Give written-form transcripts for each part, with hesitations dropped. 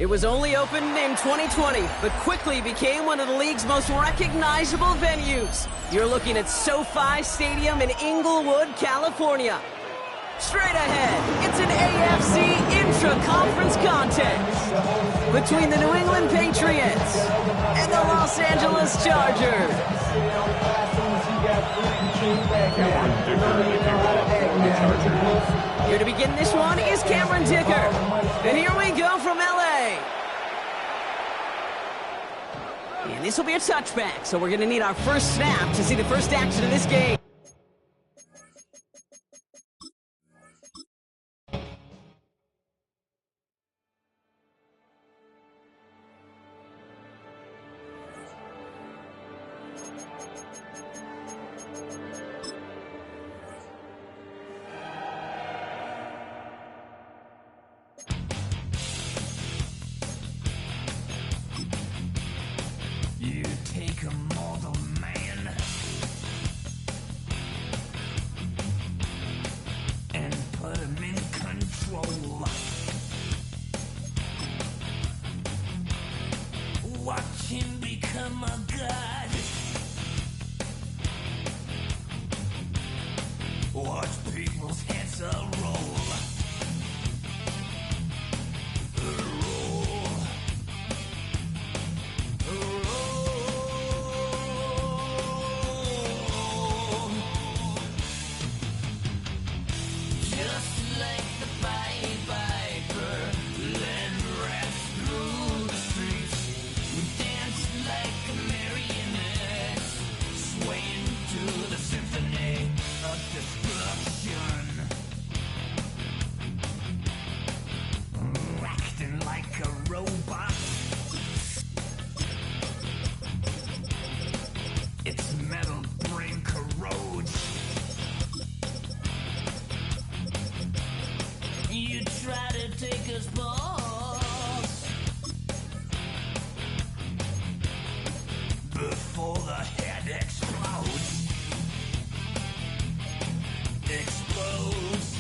It was only opened in 2020, but quickly became one of the league's most recognizable venues. You're looking at SoFi Stadium in Inglewood, California. Straight ahead, it's an AFC intra-conference contest between the New England Patriots and the Los Angeles Chargers. Here to begin this one is Cameron Dicker. And here we go from LA. And this will be a touchback, so we're going to need our first snap to see the first action of this game. You take a mortal man and put him in control. Watch him become a god. Watch people's heads roll. Its metal brain corrodes. You try to take us balls before the head explodes. Explodes.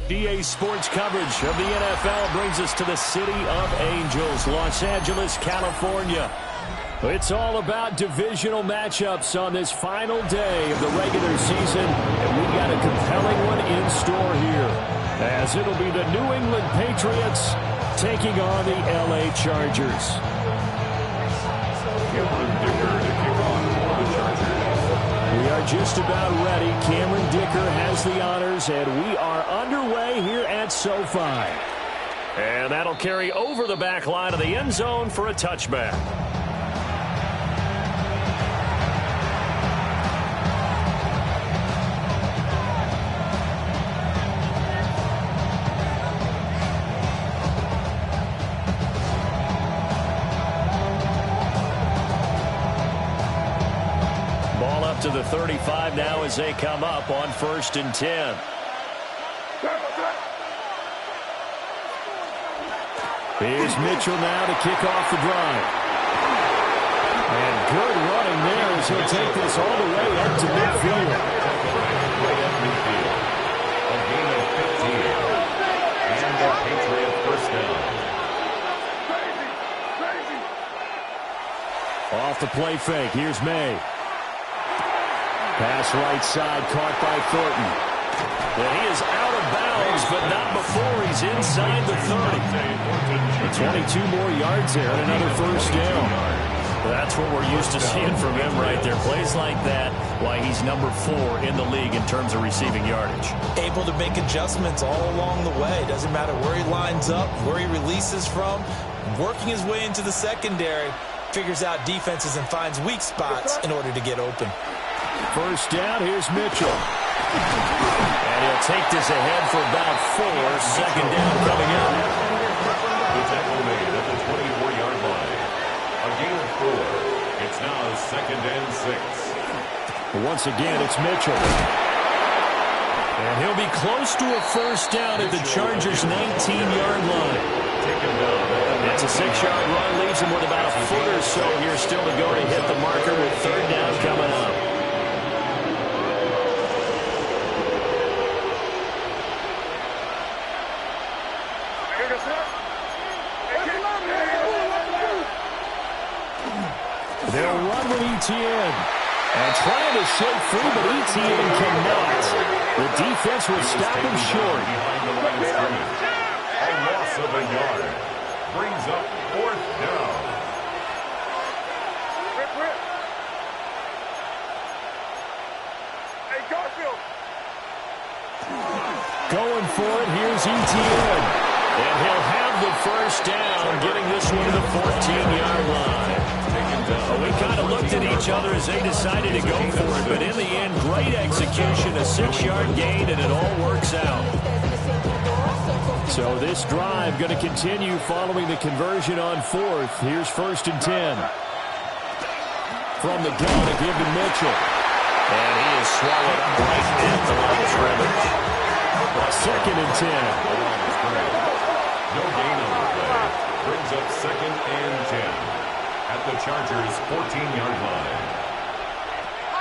DA Sports coverage of the NFL brings us to the City of Angels, Los Angeles, California. It's all about divisional matchups on this final day of the regular season, and we've got a compelling one in store here, as it'll be the New England Patriots taking on the LA Chargers. We are just about ready. Cameron Dicker has the honors, and we are underway here at SoFi. And that'll carry over the back line of the end zone for a touchback. To the 35 now as they come up on 1st and 10. Here's Mitchell now to kick off the drive. And good running there as he'll take this all the way up to midfield. A gain of 15. And the Patriot first down. Off the play fake. Here's May. Pass right side, caught by Thornton. And he is out of bounds, but not before he's inside the 30. 22 more yards there, and another first down. That's what we're used to seeing from him right there. Plays like that, why he's number 4 in the league in terms of receiving yardage. Able to make adjustments all along the way. Doesn't matter where he lines up, where he releases from. Working his way into the secondary, figures out defenses and finds weak spots in order to get open. First down, here's Mitchell. And he'll take this ahead for about 4. Second down coming up. The tackle made at the 24-yard line. A gain of 4. It's now 2nd and 6. Once again, it's Mitchell. And he'll be close to a first down at the Chargers' 19-yard line. It's a 6-yard run, leaves him with about a foot or so here still to go to hit the marker with 3rd down coming up. They'll run with ETN. And trying to shake free, but ETN cannot. The defense will stop him short. Behind the line of scrimmage. A loss of a yard. Brings up 4th down. Hey, Garfield. Going for it, here's ETN. And he'll have the first down, getting this one to the 14-yard line. Well, we kind of looked at each other as they decided to go for it, but in the end, great execution, a 6-yard gain, and it all works out. So this drive going to continue following the conversion on 4th. Here's 1st and 10. From the gun to give to Mitchell. And he is swallowed up right at the line of scrimmage. 2nd and 10. No gain on the play. Brings up 2nd and 10. At the Chargers' 14-yard line.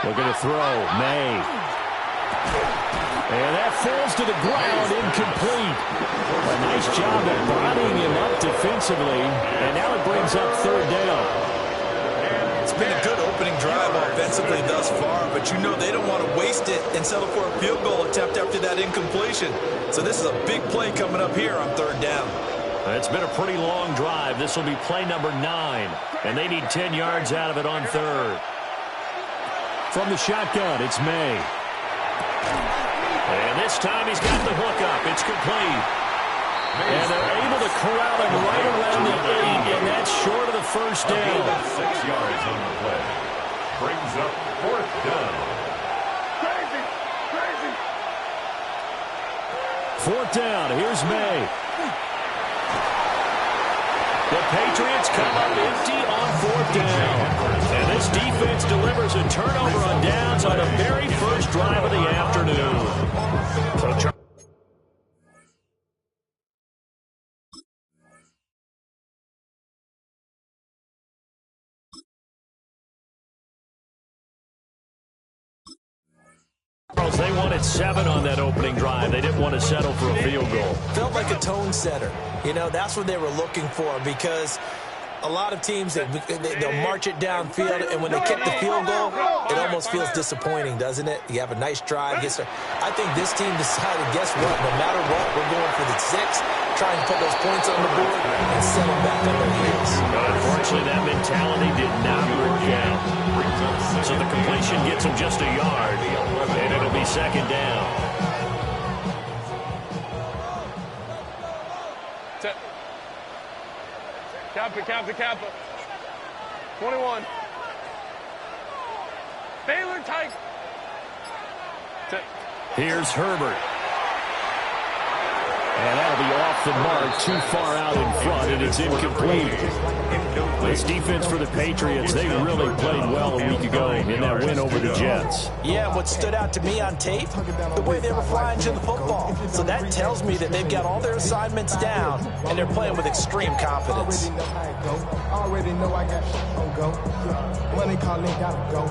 Looking to throw. May. And that falls to the ground, incomplete. A nice job of bodying him up defensively. And now it brings up 3rd down. It's been a good opening drive offensively thus far, but you know they don't want to waste it and settle for a field goal attempt after that incompletion. So this is a big play coming up here on 3rd down. It's been a pretty long drive. This will be play number 9. And they need 10 yards out of it on 3rd. From the shotgun, it's May. And this time he's got the hook up. It's complete. And they're able to corral him right around the 8, and that's short of the first down. 6 yards on the play. Brings up 4th down. Crazy. 4th down. Here's May. The Patriots come up empty on 4th down. And this defense delivers a turnover on downs on the very first drive of the afternoon. So they wanted 7 on that opening drive. They didn't want to settle for a field goal. Felt like a tone setter. You know, that's what they were looking for, because a lot of teams, they'll march it downfield, and when they kick the field goal, it almost feels disappointing, doesn't it? You have a nice drive. I think this team decided, guess what? No matter what, we're going for the 6, trying to put those points on the board and settle back on their heels. Unfortunately, that mentality did not work out. So the completion gets him just a yard, and it'll be 2nd down. Kappa. 21. Baylor Tiger. Here's Herbert. And that'll be off the mark, too far out in front, and it's incomplete. This defense for the Patriots, they really played well a week ago in that win over the Jets. Yeah, what stood out to me on tape, the way they were flying to the football. So that tells me that they've got all their assignments down, and they're playing with extreme confidence.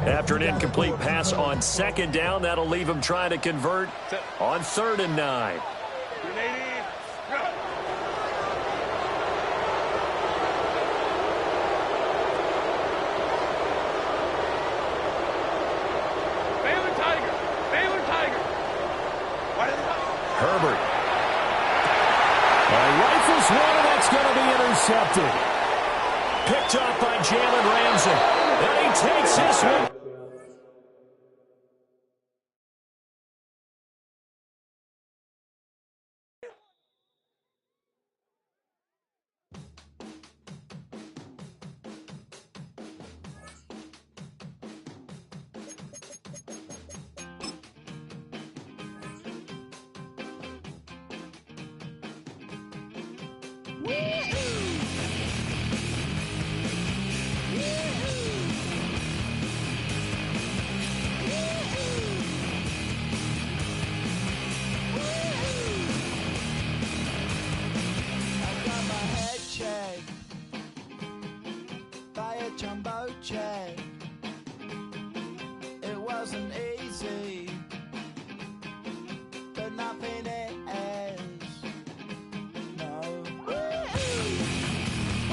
After an incomplete pass on 2nd down, that'll leave them trying to convert on 3rd and 9. Herbert. Rifles one, and that's going to be intercepted. Picked up by Jalen Ramsey. And he takes this one. Jumbo jet. It wasn't easy, but nothing is. No. When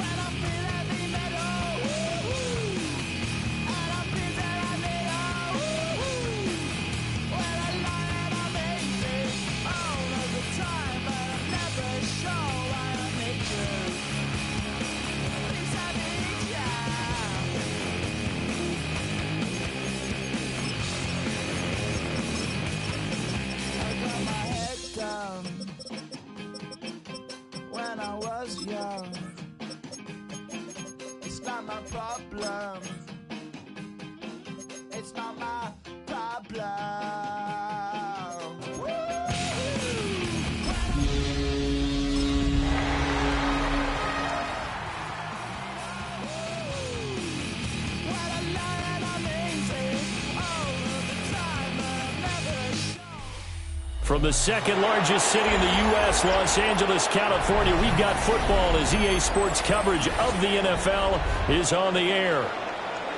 I feel heavy metal, and I feel that I little. When I lie and I'm easy all of the time, but I'm never sure why I need you. Please I need ya. When I was young, it's not my problem. It's not my problem. From the second largest city in the U.S., Los Angeles, California, we've got football as EA Sports coverage of the NFL is on the air.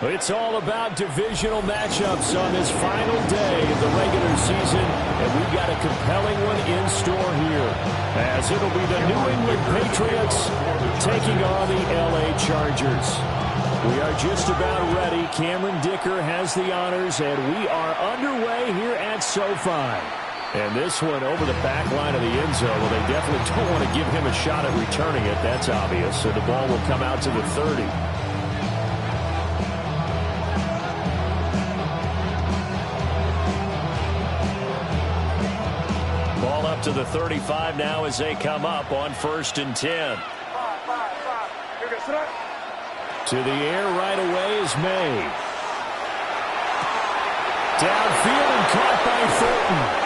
It's all about divisional matchups on this final day of the regular season, and we've got a compelling one in store here, as it'll be the New England Patriots taking on the L.A. Chargers. We are just about ready. Cameron Dicker has the honors, and we are underway here at SoFi. And this one over the back line of the end zone. Well, they definitely don't want to give him a shot at returning it. That's obvious. So the ball will come out to the 30. Ball up to the 35 now as they come up on 1st and 10. To the air right away is May. Downfield and caught by Thornton.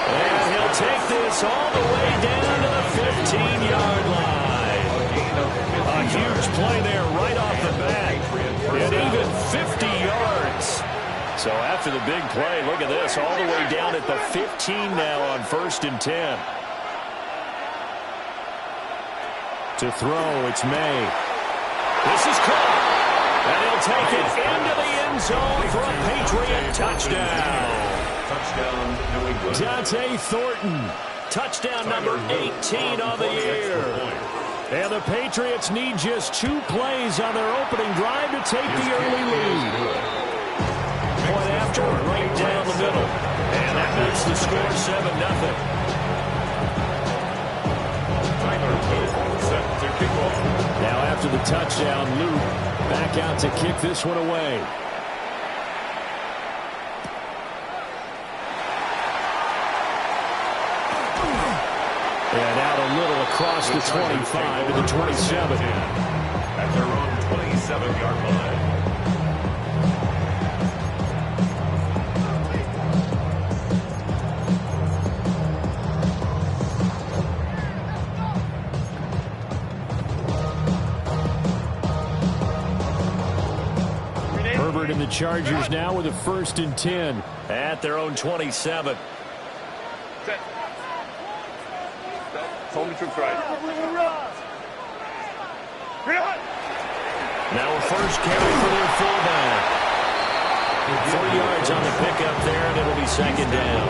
And he'll take this all the way down to the 15-yard line. A huge play there right off the bat. And even 50 yards. So after the big play, look at this, all the way down at the 15 now on 1st and 10. To throw, it's May. This is caught. And he'll take it into the end zone for a Patriot touchdown. Touchdown, New England. Dante Thornton, touchdown number 18 on the year. And the Patriots need just 2 plays on their opening drive to take the early lead. Point after, right down the middle. And that makes the score 7-0. Tyler Luke set to kick off. Now after the touchdown, Luke back out to kick this one away. And out a little across the 25 to the 27. At their own 27-yard line. Herbert and the Chargers now with a 1st and 10 at their own 27. Hold me troops right. Now a first carry for their fullback. 4 yards on the pickup there, and it'll be 2nd down.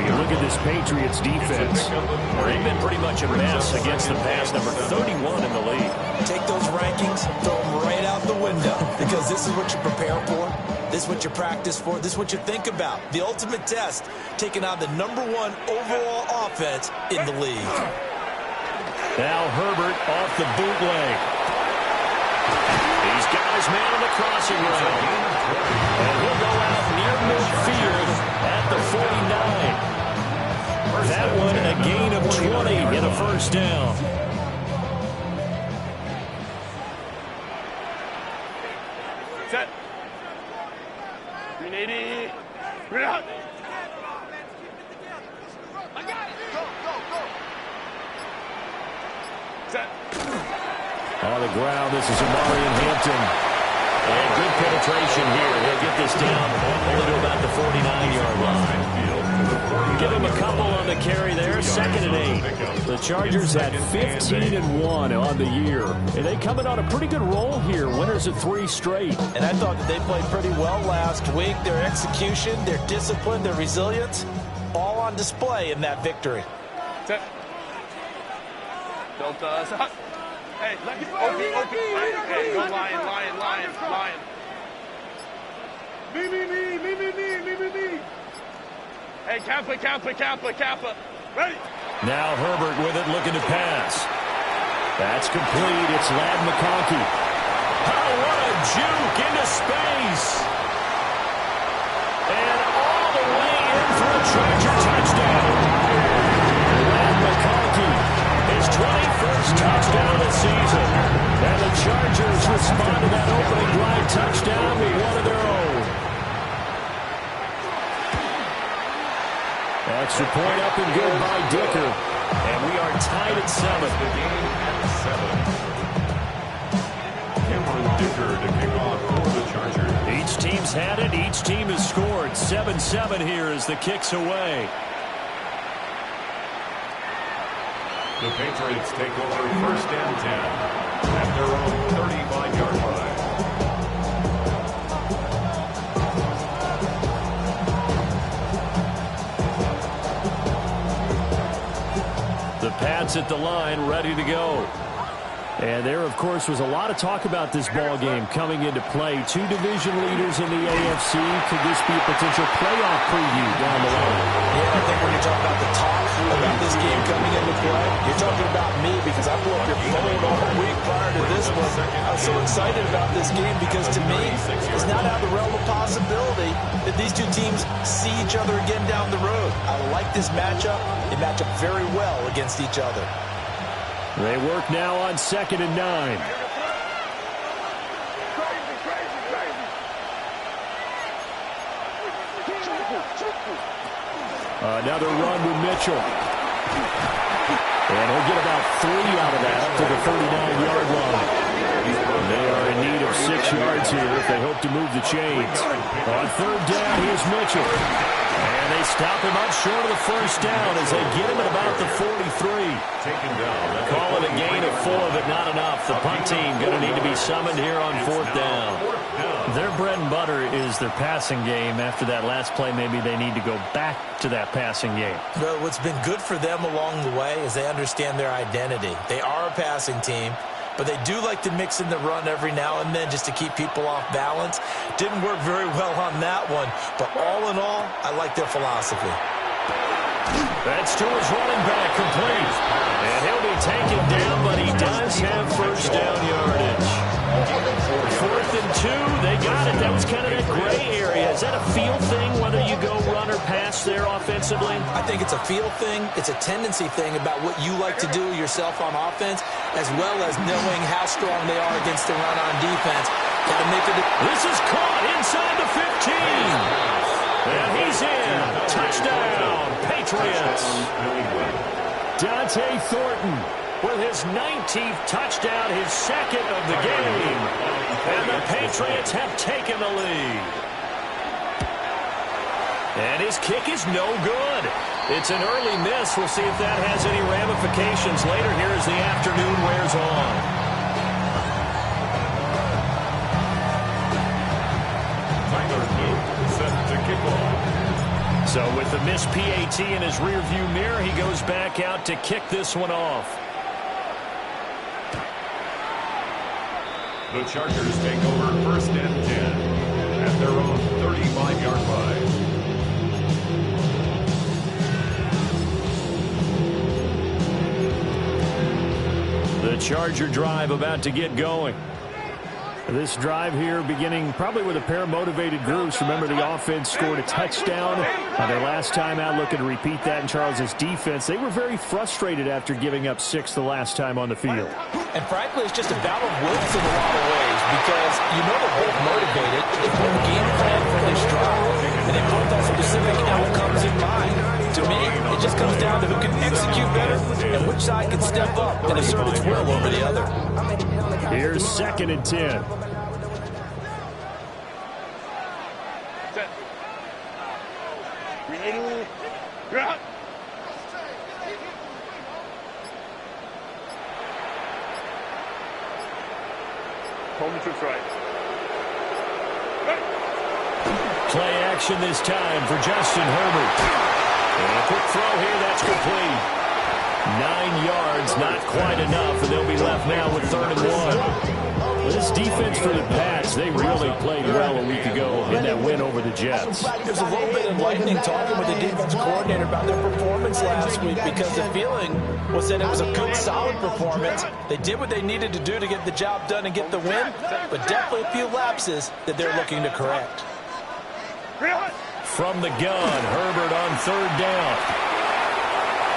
You look at this Patriots defense. They've been pretty much a mess against the pass, number 31 in the league. Take those rankings, throw them right out the window, because this is what you prepare for. This is what you practice for. This is what you think about. The ultimate test, taking on the #1 overall offense in the league. Now Herbert off the bootleg. He's got his man on the crossing route. And he'll go out near midfield at the 49. That one a gain of 20 and a 1st down. Set. 380. Bring it out. I got it. Go, go, go. Set. On the ground, this is Amari in Hampton. And good penetration here. He'll get this down only to about the 49-yard line. Give him a couple on the carry there. 2nd and 8. The Chargers had 15-1 on the year. And they come in on a pretty good roll here. Winners of 3 straight. And I thought that they played pretty well last week. Their execution, their discipline, their resilience, all on display in that victory. Set. Don't stop. Hey, open. Hey, go lion. Me. Hey, Kappa. Ready? Now Herbert with it, looking to pass. That's complete. It's Ladd McConkey. Oh, what a juke into space. And all the way in for a Charger touchdown. Ladd McConkey, his 21st touchdown of the season. And the Chargers respond to that opening drive touchdown with one of their own. Extra point up and good by Dicker. And we are tied at 7. The game at 7. Cameron Dicker to kick off for the Chargers. Each team's had it. Each team has scored. 7-7 here as the kick's away. The Patriots take over 1st and 10 at their own 35-yard line. The Pats at the line, ready to go. And there, of course, was a lot of talk about this ball game coming into play. 2 division leaders in the AFC. Could this be a potential playoff preview down the line? Yeah, I think when you're talking about the talk about this game coming into play, you're talking about me because I blew up your phone all week prior to this one. I was so excited about this game because to me, it's not out of the realm of possibility that these 2 teams see each other again down the road. I like this matchup. They match up very well against each other. They work now on 2nd and 9. Another run with Mitchell. And he'll get about 3 out of that up to the 39-yard line. They are in need of 6 yards here if they hope to move the chains. On 3rd down, here's Mitchell. And they stop him up short of the 1st down as they get him at about the 43. Taken down. Call it a gain of 4, but not enough. The punt team going to need to be summoned here on 4th down. Their bread and butter is their passing game. After that last play, maybe they need to go back to that passing game. Well, what's been good for them along the way is they understand their identity. They are a passing team, but they do like to mix in the run every now and then just to keep people off balance. Didn't work very well on that one, but all in all, I like their philosophy. That's to his running back, complete. And he'll be taken down, but he does have 1st down yardage. 4th and 2, they got it. That was kind of that gray area. Is that a feel thing, whether you go run or pass there offensively? I think it's a feel thing. It's a tendency thing about what you like to do yourself on offense, as well as knowing how strong they are against the run on defense. Got to make it. This is caught inside the 15. And he's in. Touchdown, Patriots. Dante Thornton with his 19th touchdown, his 2nd of the game. And the Patriots have taken the lead. And his kick is no good. It's an early miss. We'll see if that has any ramifications later here as the afternoon wears on. Tyler Luke set to kick off. So with the missed PAT in his rearview mirror, he goes back out to kick this one off. The Chargers take over 1st and 10 at their own 35-yard line. The Charger drive about to get going. This drive here beginning probably with a pair of motivated groups. Remember, the offense scored a touchdown on their last time out, looking to repeat that in Charles's defense. They were very frustrated after giving up 6 the last time on the field. And frankly, it's just a battle of wills in a lot of ways because you know they're both motivated. They put a game plan for this drive, and they both have specific outcomes in mind. To me, it just comes down to who can execute better and which side can step up and assert its will over the other. Here's 2nd and 10. Set. Ready. You're out. Hold me to its right. Play action this time for Justin Herbert. And a quick throw here, that's complete. 9 yards, not quite enough, and they'll be left now with 3rd and 1. This defense for the Pats, they really played well a week ago in that win over the Jets. There's a little bit enlightening talking with the defense coordinator about their performance last week because the feeling was that it was a good, solid performance. They did what they needed to do to get the job done and get the win, but definitely a few lapses that they're looking to correct. From the gun, Herbert on 3rd down.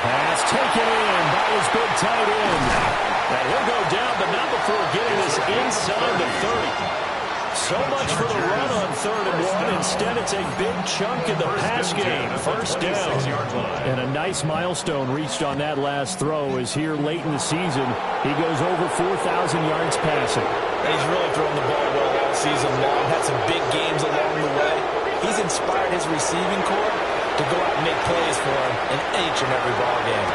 Pass taken in by his big tight end. And he'll go down, but not before getting this inside the 30. So much for the run on 3rd and 1. Instead, it's a big chunk in the pass game. 1st down. And a nice milestone reached on that last throw as here late in the season, he goes over 4,000 yards passing. He's really thrown the ball well all season long. Had some big games along the way. He's inspired his receiving corps to go out and make plays for him in each and every ball game.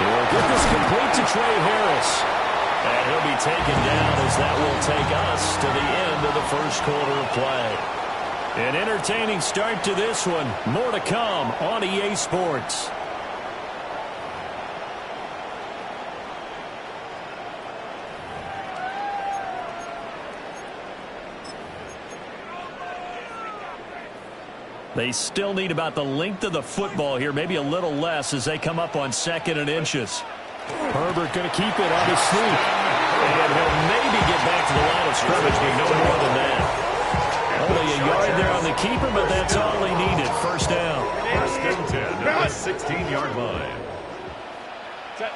He'll get this complete to Trey Harris. And he'll be taken down as that will take us to the end of the 1st quarter of play. An entertaining start to this one. More to come on EA Sports. They still need about the length of the football here, maybe a little less as they come up on 2nd and inches. Herbert going to keep it on his sneak. And he'll maybe get back to the line of scrimmage, but no more than that. Only a yard there on the keeper, but that's all he needed. 1st down. 1st and 10 at the 16-yard line. Set.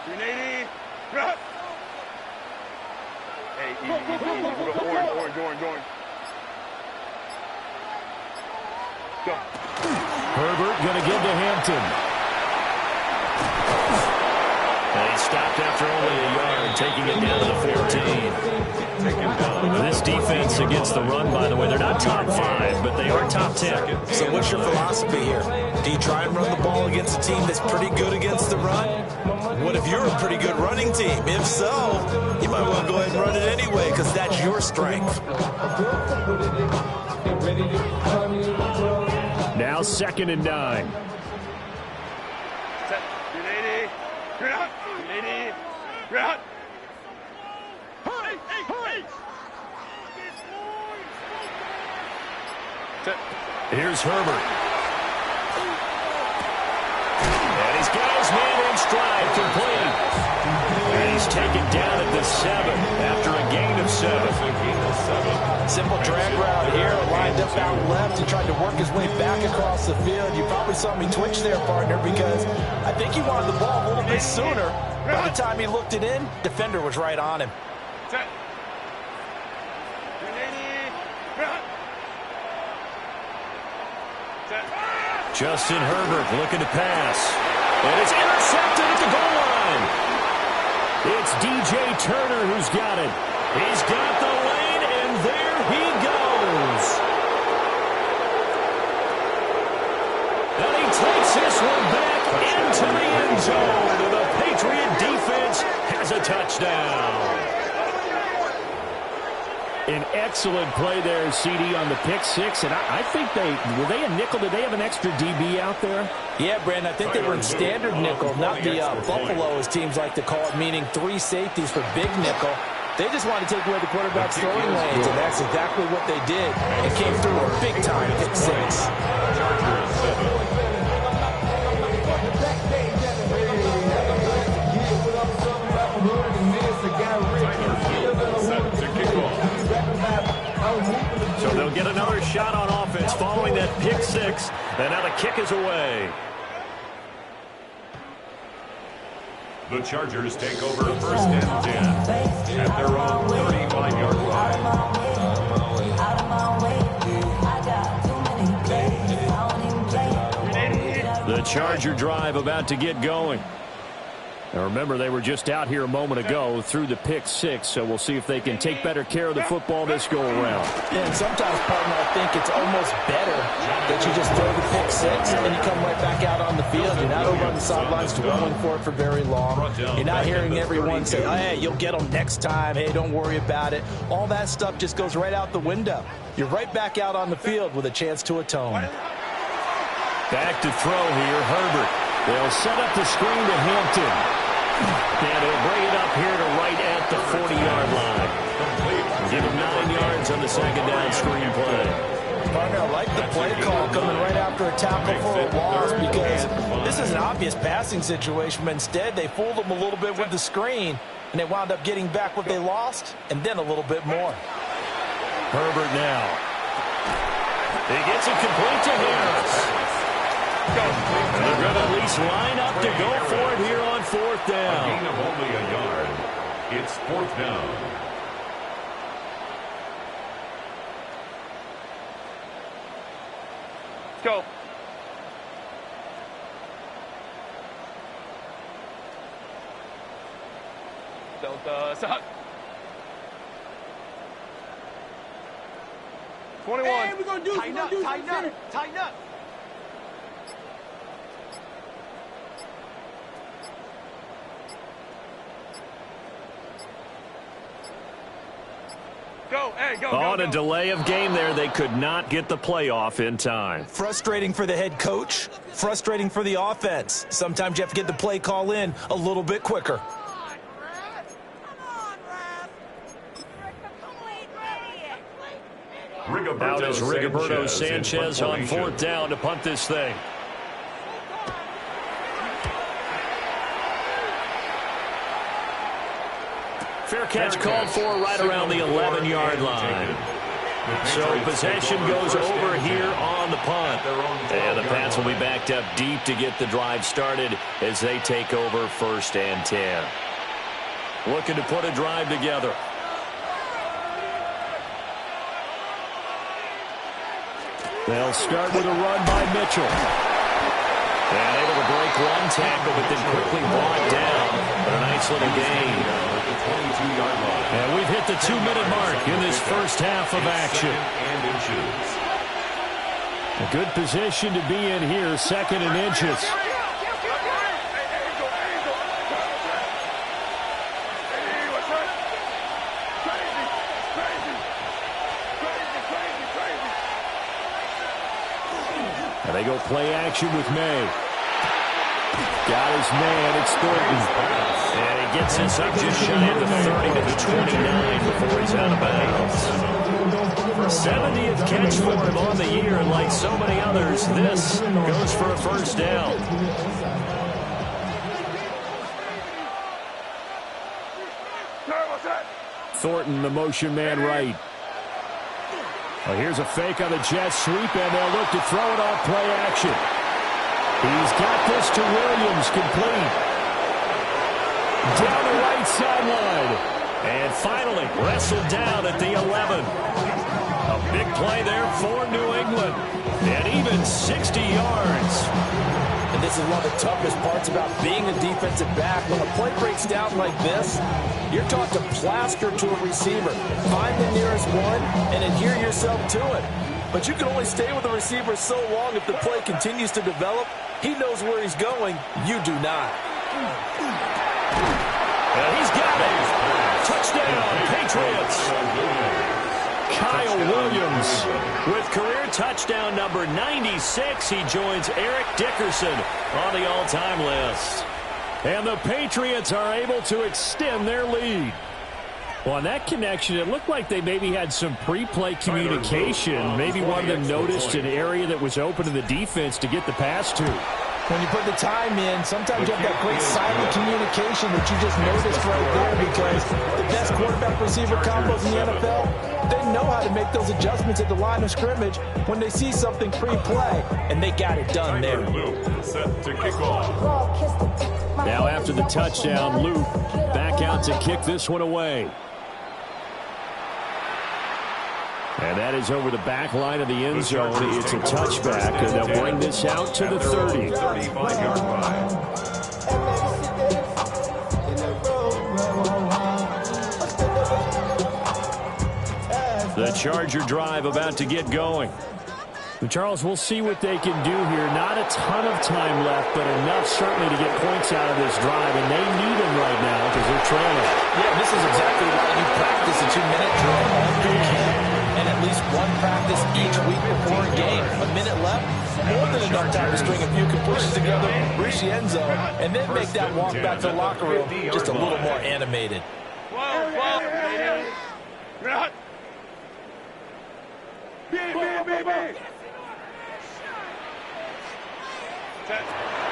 380. Drop. Hey, easy. Orange. Go. Herbert going to give to Hampton. And he stopped after only a yard, taking it down to the 14. This defense against the run, by the way, they're not top 5, but they are top 10. So what's your philosophy here? Do you try and run the ball against a team that's pretty good against the run? What if you're a pretty good running team? If so, you might want to go ahead and run it anyway because that's your strength. Now 2nd and 9. Set. 380. You're out. 380. You're out. Set. Here's Herbert. And he's got his man in stride, complete. And he's taken down at the 7 after a gain of 7. Simple drag route here, lined up out left. He tried to work his way back across the field. You probably saw me twitch there, partner, because I think he wanted the ball a little bit sooner. By the time he looked it in, defender was right on him. Set. 380. Set. Justin Herbert looking to pass. And it's intercepted at the goal line. It's DJ Turner who's got it. He's got the lane, and there he goes. And he takes this one back into the end zone. And the Patriot defense has a touchdown. An excellent play there, CD, on the pick 6. And I think were they a nickel? Did they have an extra DB out there? Yeah, Brandon, I think they were in standard nickel, not the Buffalo, as teams like to call it, meaning 3 safeties for big nickel. They just wanted to take away the quarterback's throwing lanes, and that's exactly what they did. It came through a big-time pick 6. So they'll get another shot on offense following that pick 6, and now the kick is away. The Chargers take over 1st and 10 at their own 35-yard line. Charger drive about to get going. Now remember, they were just out here a moment ago through the pick 6, so we'll see if they can take better care of the football this go-around. Yeah, and sometimes, partner, I think it's almost better that you just throw the pick 6 and then you come right back out on the field. You're not over on the sidelines dwelling for it for very long. You're not hearing everyone say, oh, hey, you'll get them next time. Hey, don't worry about it. All that stuff just goes right out the window. You're right back out on the field with a chance to atone. Back to throw here, Herbert. They'll set up the screen to Hampton. And he'll bring it up here to right at the 40-yard line. Give him 9 yards on the second down screen play. Partner, I like the play call coming right after a tackle for a loss because this is an obvious passing situation, but instead they fooled them a little bit with the screen, and they wound up getting back what they lost and then a little bit more. Herbert now. He gets it complete to Harris. They're going to at least line up to go for it here on 4th down. A gain of only a yard. It's 4th down. Let's go. Delta Sahut. 21. Hey, we're going to do Tighten up. Go, hey, go, On go, a go. delay of game there, they could not get the playoff in time. Frustrating for the head coach, frustrating for the offense. Sometimes you have to get the play call in a little bit quicker. Out is Rigoberto Sanchez on 4th down to punt this thing. Fair catch called for right around the 11-yard line. So possession goes over here on the punt. And the Pats will be backed up deep to get the drive started as they take over 1st and 10. Looking to put a drive together. They'll start with a run by Mitchell. And able to break one tackle, but then quickly brought down. But a nice little gain. And we've hit the 2-minute mark in this first half of action. A good position to be in here, 2nd and inches. And they go play action with May. Got his man, it's Thornton. And he gets this up just shy of the 30 to the 29 before he's out of bounds. 70th catch for him on the year, and like so many others, this goes for a 1st down. Thornton, the motion man right. Well, here's a fake on the jet sweep, and they'll look to throw it off play action. He's got this to Williams, complete. Down the right sideline. And finally wrestled down at the 11. A big play there for New England. And even 60 yards. And this is one of the toughest parts about being a defensive back. When a play breaks down like this, you're taught to plaster to a receiver. Find the nearest one and adhere yourself to it. But you can only stay with the receiver so long if the play continues to develop. He knows where he's going. You do not. And he's got it. Touchdown, Patriots. Kyle Williams with career touchdown number 96. He joins Eric Dickerson on the all-time list. And the Patriots are able to extend their lead. Well, on that connection, it looked like they maybe had some pre-play communication. Maybe one of them noticed an area that was open to the defense to get the pass to. When you put the time in, sometimes you have that great silent communication that you just noticed right there, because the best quarterback-receiver combos in the NFL, they know how to make those adjustments at the line of scrimmage when they see something pre-play, and they got it done there. Set to kick off. Now after the touchdown, Luke back out to kick this one away. And that is over the back line of the end zone. It's a touchback, and they'll bring this out to the 30. 35-yard line. The Charger drive about to get going. Charles, we'll see what they can do here. Not a ton of time left, but enough certainly to get points out of this drive, and they need them right now because they're trailing. Yeah, this is exactly why you practice a 2-minute drill all year camp, and at least one practice each week before a game. A minute left, more than enough time to string a few completions together, reach the end zone, and then make that walk back to the locker room just a little more animated.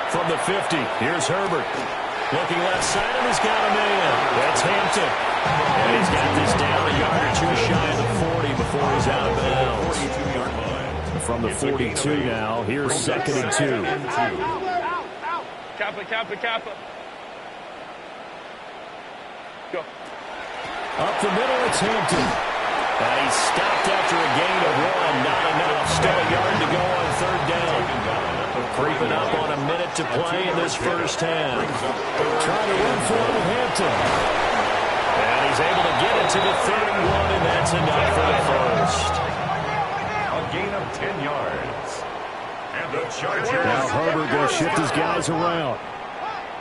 From the 50, here's Herbert. Looking left side, and he's got a man. That's Hampton. And he's got this down a yard or two shy of the 40 before he's out of bounds. 42-yard line. From the 42 now, here's 2nd and 2. Kappa. Go. Up the middle, it's Hampton. And he's stopped after a gain of 1. Not enough. Still a yard to go on 3rd down. Creeping up on a minute to play in this first half. Trying to run for it with Hampton. And he's able to get it to the 31, and that's enough for the first. A gain of 10 yards. And the Chargers. Now Herbert going to shift his guys around.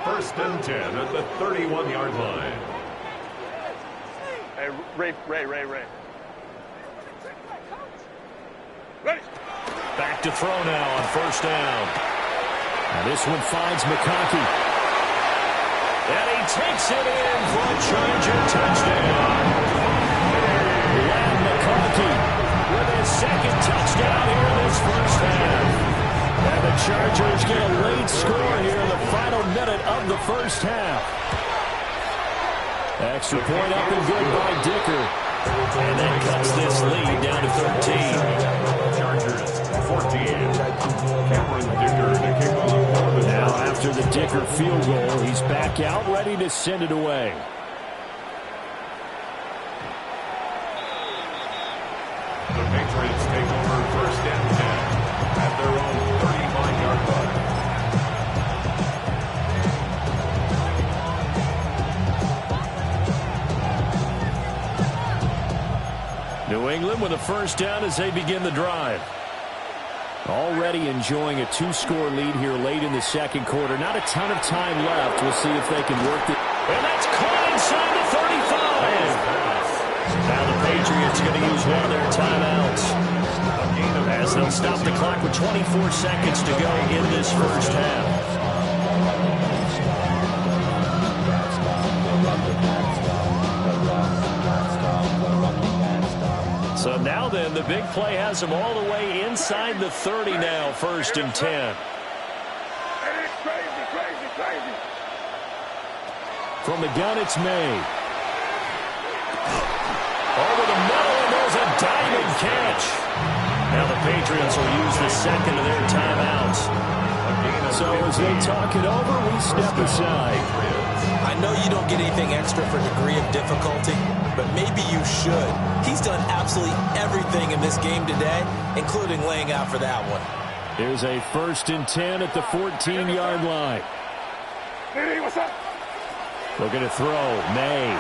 1st and 10 at the 31-yard line. Hey, Ray. Ready. Back to throw now on 1st down. Now this one finds McConkey. And he takes it in for a Charger touchdown. Lamb McConkey with his 2nd touchdown here in this first half. And the Chargers get a late score here in the final minute of the first half. Extra point up and good by Dicker. And that cuts this lead down to 13. Chargers 14. Cameron Dicker to kick off. Now after the Dicker field goal, he's back out ready to send it away. The Patriots take over 1st and 10 at their own 35-yard line. New England with a 1st down as they begin the drive. Already enjoying a 2-score lead here late in the 2nd quarter. Not a ton of time left. We'll see if they can work it. And that's caught inside the 35. Now the Patriots are going to use one of their timeouts, as they'll stop the clock with 24 seconds to go in this first half. So now then, the big play has them all the way inside the 30 now, 1st and 10. Crazy. From the gun, it's May. Over the middle, and there's a diving catch. Now the Patriots will use the 2nd of their timeouts. So as they talk it over, we step aside. I know you don't get anything extra for degree of difficulty, but maybe you should. He's done absolutely everything in this game today, including laying out for that one. Here's a 1st and 10 at the 14-yard line. Hey, what's up? Looking to throw, May.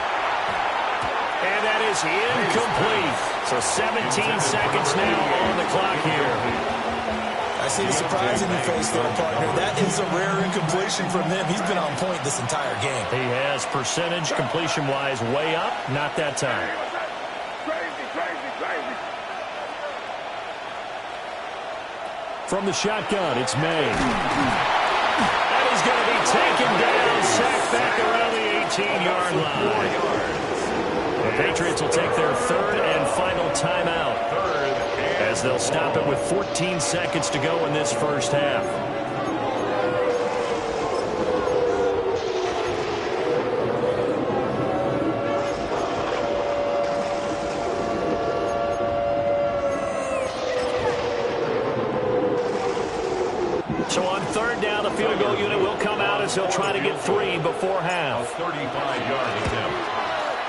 And that is incomplete. So 17 seconds now on the clock here. I see the surprise in your face there, partner. That is a rare incompletion from him. He's been on point this entire game. He has percentage completion-wise way up. Not that time. Crazy. From the shotgun, it's May. And he's going to be taken down, sacked back around the 18-yard line. The Patriots will take their 3rd and final timeout, as they'll stop it with 14 seconds to go in this first half. So on 3rd down, the field goal unit will come out as they'll try to get 3 before half. A 35-yard attempt.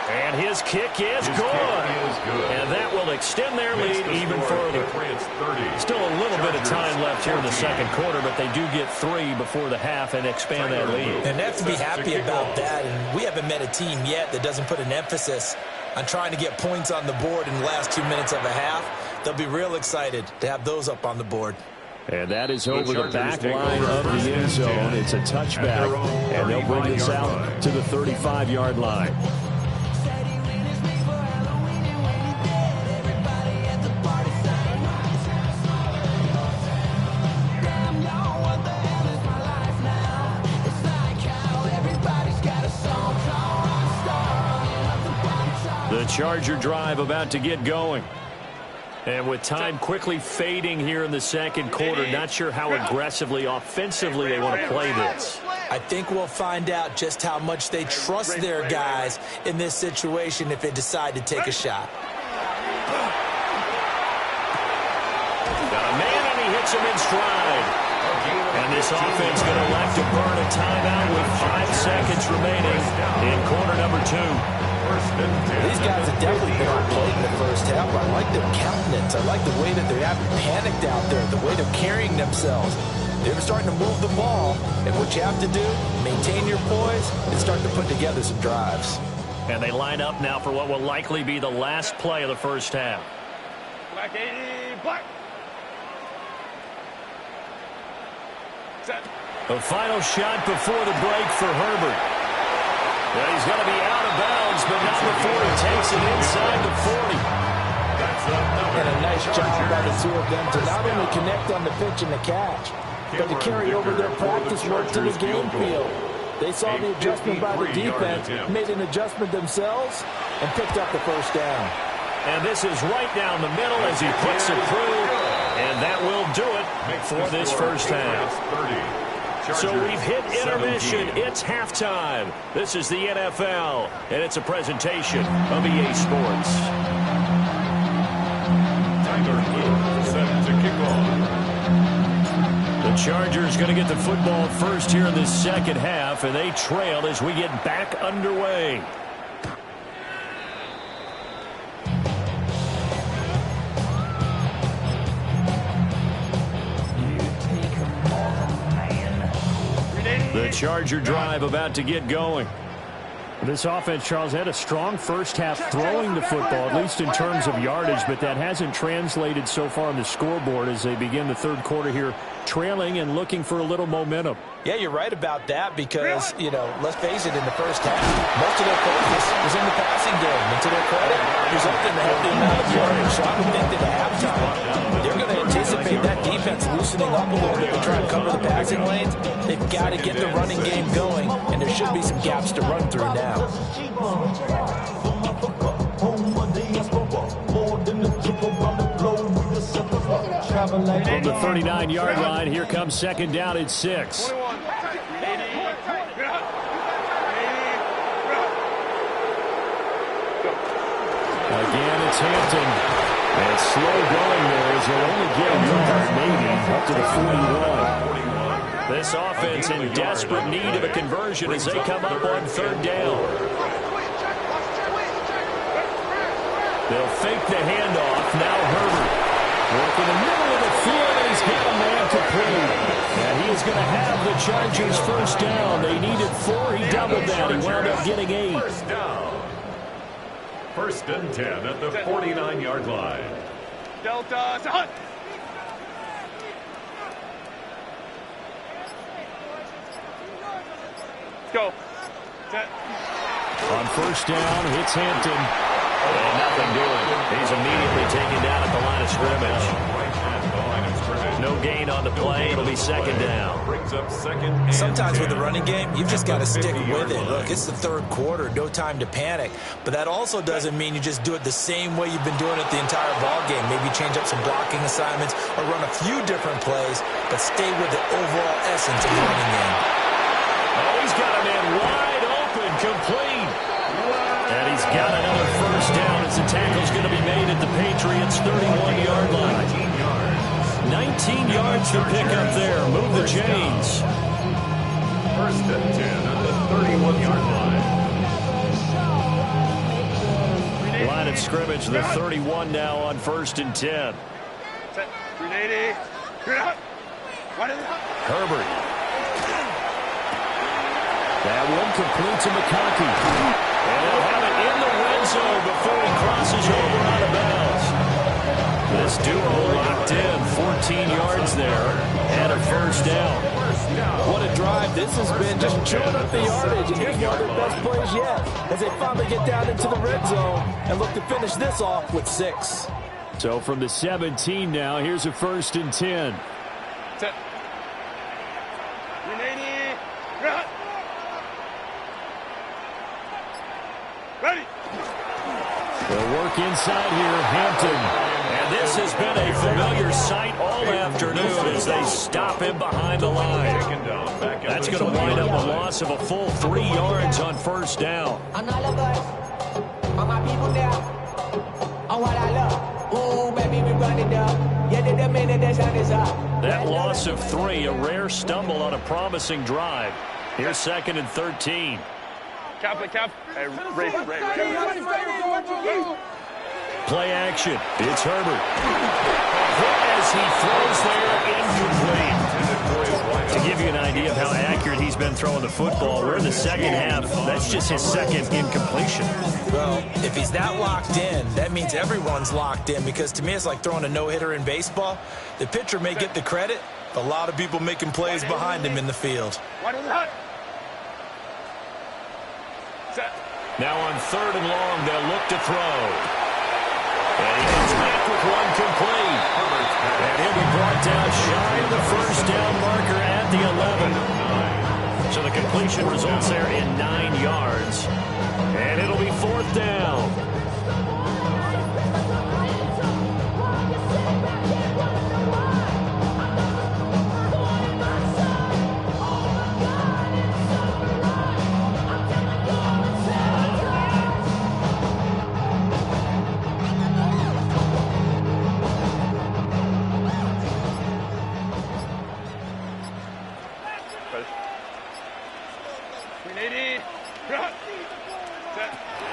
And his kick is good. And that will extend their lead even further. Still a little bit of time left here in the second quarter, but they do get 3 before the half and expand that lead. And they have to be happy about that. And we haven't met a team yet that doesn't put an emphasis on trying to get points on the board in the last 2 minutes of a half. They'll be real excited to have those up on the board. And that is over the back line of the end zone. It's a touchback, and they'll bring this out to the 35-yard line. The Charger drive about to get going. And with time quickly fading here in the second quarter, not sure how aggressively, offensively they want to play this. I think we'll find out just how much they trust their guys in this situation if they decide to take a shot. Got a man, and he hits him in stride. And this offense going to elect to burn a timeout with 5 seconds remaining in quarter number 2. These guys have definitely been outplayed in the first half. I like their countenance. I like the way that they haven't panicked out there, the way they're carrying themselves. They're starting to move the ball, and what you have to do, maintain your poise and start to put together some drives. And they line up now for what will likely be the last play of the first half. Black 80, black. Set. The final shot before the break for Herbert. Yeah, he's going to be out of bounds, but not before he takes it inside the 40. And a nice job by the two of them to not only connect on the pitch and the catch, but to carry over their practice work to the game field. They saw the adjustment by the defense, made an adjustment themselves, and picked up the first down. And this is right down the middle as he puts it through, and that will do it for this first half. So we've hit intermission. It's halftime. This is the NFL, and it's a presentation of EA Sports. Set to kick off. The Chargers going to get the football first here in this second half, and they trail as we get back underway. The Charger drive about to get going. This offense, Charles, had a strong first half throwing the football, at least in terms of yardage, but that hasn't translated so far on the scoreboard as they begin the third quarter here, trailing and looking for a little momentum. Yeah, you're right about that because, you know, let's face it, in the first half, most of their focus was in the passing game. And to their credit, resulted in a healthy amount of yardage. So I would think that at halftime, they're going to anticipate that defense loosening up a little bit to try and cover the passing lanes. They've got to get the running game going, and there should be some gaps to run through now. From the 39-yard line, here comes second down at 6. Again, it's Hampton. And slow going there as he'll only get a yard, maybe, up to the 41. This offense in desperate need of a conversion as they come up on third down. They'll fake the handoff. Now Herbert. Working the middle of the field, and he's got a man complete. And he's going to have the Chargers first down. They needed 4. He doubled that. He wound up getting 8. First down. First and 10 at the 49-yard line. Delta, hunt. Go. Set. On first down, hits Hampton. And nothing doing. He's immediately taken down at the line of scrimmage. No gain on the play. It'll be second down. Sometimes with the running game, you've just got to stick with it. Look, it's the third quarter, no time to panic. But that also doesn't mean you just do it the same way you've been doing it the entire ball game. Maybe change up some blocking assignments or run a few different plays, but stay with the overall essence of the running game. Oh, he's got a man wide open, complete. And he's got another first down as the tackle's going to be made at the Patriots' 31-yard line. 19 yards to pick up there. Move the chains. First and 10 at the 31-yard line. of scrimmage, the 31 now on 1st and 10. Set. 380. Herbert. That one complete to McConkey. And they'll have it in the red zone before he crosses over out of bounds. This duo locked in, 14 yards there, and a first down. What a drive this has been, just chewing up the yardage. And here's one of their best plays yet as they finally get down into the red zone and look to finish this off with 6. So from the 17 now, here's a 1st and 10. Set. 380. Ready. They'll work inside here, Hampton. And this has been a familiar sight all afternoon as they stop him behind the line. That's going to wind up a loss of a full 3 yards on 1st down. On all of us, on my people now, on what I love. Ooh, baby, we run it up. Yeah, the minute the sun is up. That loss of 3, a rare stumble on a promising drive. Here's 2nd and 13. Cap. Hey, Ray. Play action. It's Herbert. As he throws there, incomplete. To give you an idea of how accurate he's been throwing the football, we're in the second half. That's just his 2nd incompletion. Well, if he's that locked in, that means everyone's locked in, because to me it's like throwing a no-hitter in baseball. The pitcher may get the credit, but a lot of people making plays behind him in the field. Now on 3rd and long, they'll look to throw. And he comes back with one complete. And he'll be brought down shy of the 1st down marker at the 11. So the completion results there in 9 yards. And it'll be 4th down.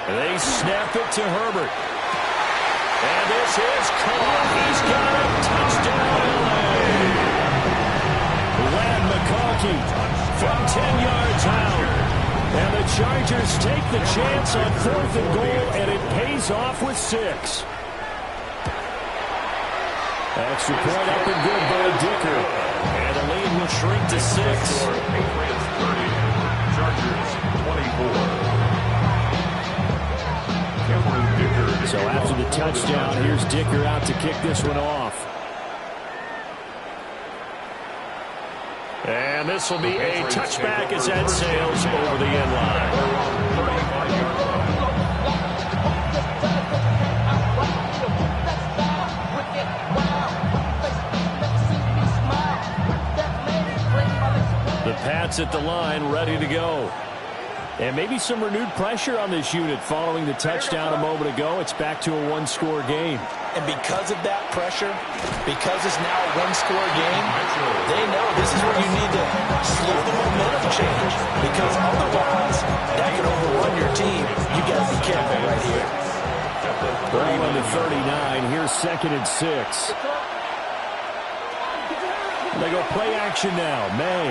They snap it to Herbert. And this is caught. He's got a touchdown, LA. Lad McConkey from 10 yards out. And the Chargers take the chance on 4th and goal, and it pays off with 6. Extra point up and good by Dicker. And the lead will shrink to 6. Patriots 30, Chargers 24. So after the touchdown, here's Dicker out to kick this one off. And this will be a touchback as that sails over the end line. The Pats at the line, ready to go. And maybe some renewed pressure on this unit following the touchdown a moment ago. It's back to a one-score game. And because of that pressure, because it's now a one-score game, they know this is where you need to slow the momentum change. Because otherwise, that could overrun your team. You got to be careful right here. Ball on the 39. Here's 2nd and 6. They go play action now. May.